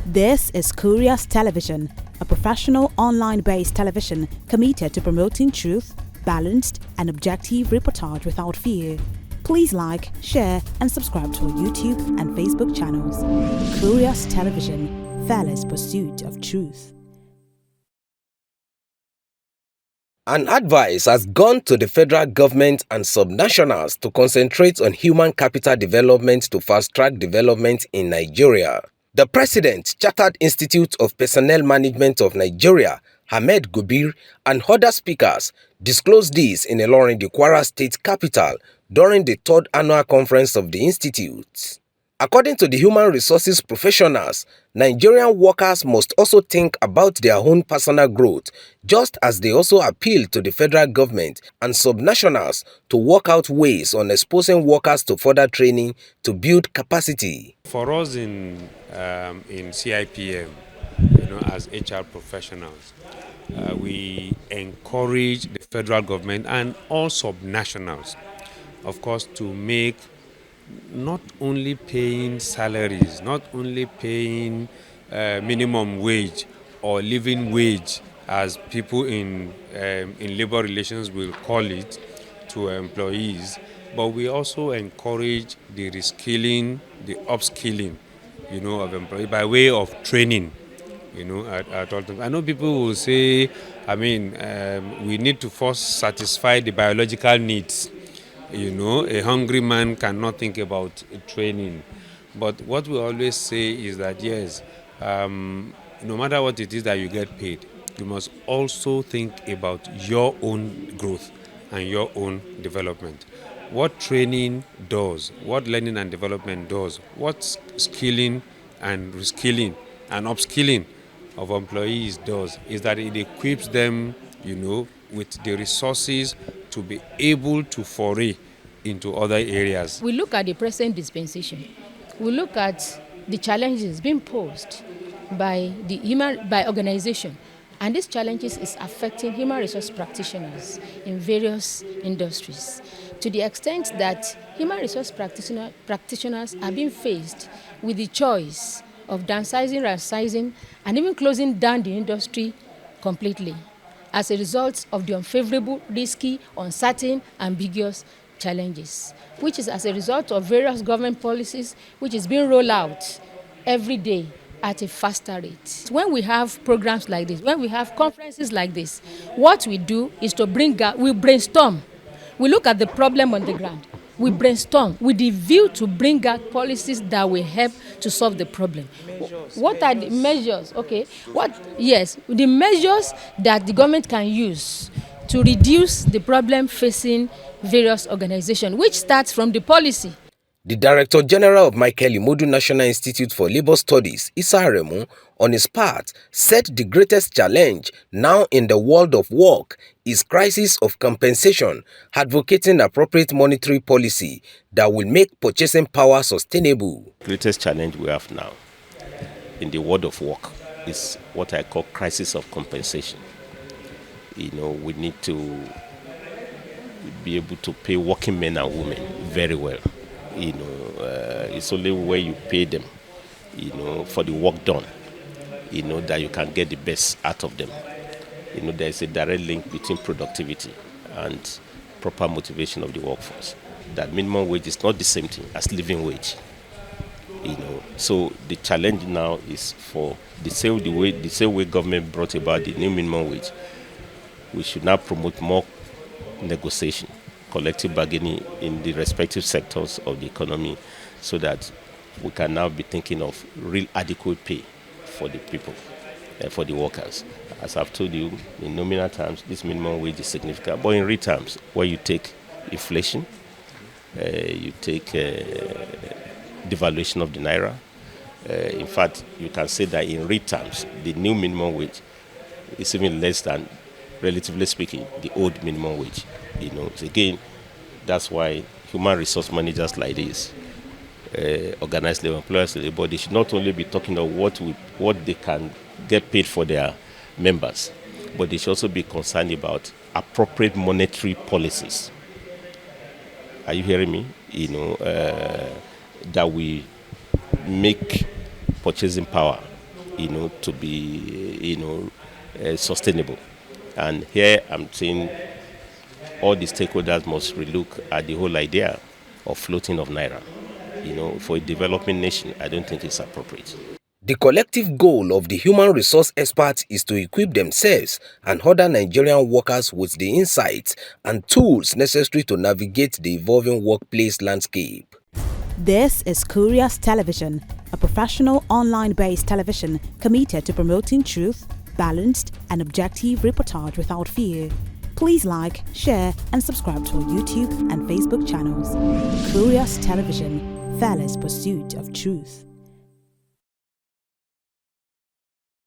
This is Curious Television, a professional online-based television committed to promoting truth, balanced and objective reportage without fear. Please like, share and subscribe to our YouTube and Facebook channels. Curious Television, fearless pursuit of truth. An advice has gone to the federal government and subnationals to concentrate on human capital development to fast-track development in Nigeria. The President, Chartered Institute of Personnel Management of Nigeria, Ahmed Gobir, and other speakers disclosed this in Ilorin, the Kwara State capital, during the third annual conference of the institute. According to the human resources professionals, Nigerian workers must also think about their own personal growth, just as they also appeal to the federal government and subnationals to work out ways on exposing workers to further training to build capacity. For us in CIPM, as HR professionals, we encourage the federal government and all subnationals, of course, to make not only paying salaries, not only paying minimum wage or living wage, as people in labor relations will call it, to employees, but we also encourage the reskilling, the upskilling, of employees by way of training, at all times. I know people will say, we need to first satisfy the biological needs. A hungry man cannot think about training. But what we always say is that, yes, no matter what it is that you get paid, you must also think about your own growth and your own development. What training does, what learning and development does, what skilling and reskilling and upskilling of employees does, is that it equips them, with the resources to be able to foray into other areas. We look at the present dispensation. We look at the challenges being posed by organization, and these challenges is affecting human resource practitioners in various industries, to the extent that human resource practitioners are being faced with the choice of downsizing, right-sizing, and even closing down the industry completely, as a result of the unfavorable, risky, uncertain, ambiguous challenges, which is as a result of various government policies which is being rolled out every day at a faster rate. When we have programs like this, when we have conferences like this, what we do is we brainstorm. We look at the problem on the ground. We brainstorm with the view to bring out policies that will help to solve the problem. What are the measures? Okay. The measures that the government can use to reduce the problem facing various organizations, which starts from the policy. The Director General of Michael Imodu National Institute for Labour Studies, Issa Aremu, on his part, said the greatest challenge now in the world of work is crisis of compensation, advocating appropriate monetary policy that will make purchasing power sustainable. The greatest challenge we have now in the world of work is what I call crisis of compensation. We need to be able to pay working men and women very well. It's only where you pay them, for the work done, that you can get the best out of them. There is a direct link between productivity and proper motivation of the workforce. That minimum wage is not the same thing as living wage. So the challenge now is for the same way government brought about the new minimum wage. We should now promote more negotiation, collective bargaining in the respective sectors of the economy, so that we can now be thinking of real adequate pay for the people, for the workers. As I've told you, in nominal terms, this minimum wage is significant, but in real terms, where you take inflation, you take devaluation of the naira, in fact, you can say that in real terms, the new minimum wage is even less than, relatively speaking, the old minimum wage. So again, that's why human resource managers like this, organized labor, employers labor, they should not only be talking of what they can get paid for their members, but they should also be concerned about appropriate monetary policies. Are you hearing me? That we make purchasing power to be, sustainable. And here I'm saying all the stakeholders must relook at the whole idea of floating of naira. For a developing nation, I don't think it's appropriate. The collective goal of the human resource experts is to equip themselves and other Nigerian workers with the insights and tools necessary to navigate the evolving workplace landscape. This is Curious Television, a professional online-based television committed to promoting truth, balanced and objective reportage without fear. Please like, share and subscribe to our YouTube and Facebook channels. Curious Television, fearless pursuit of truth.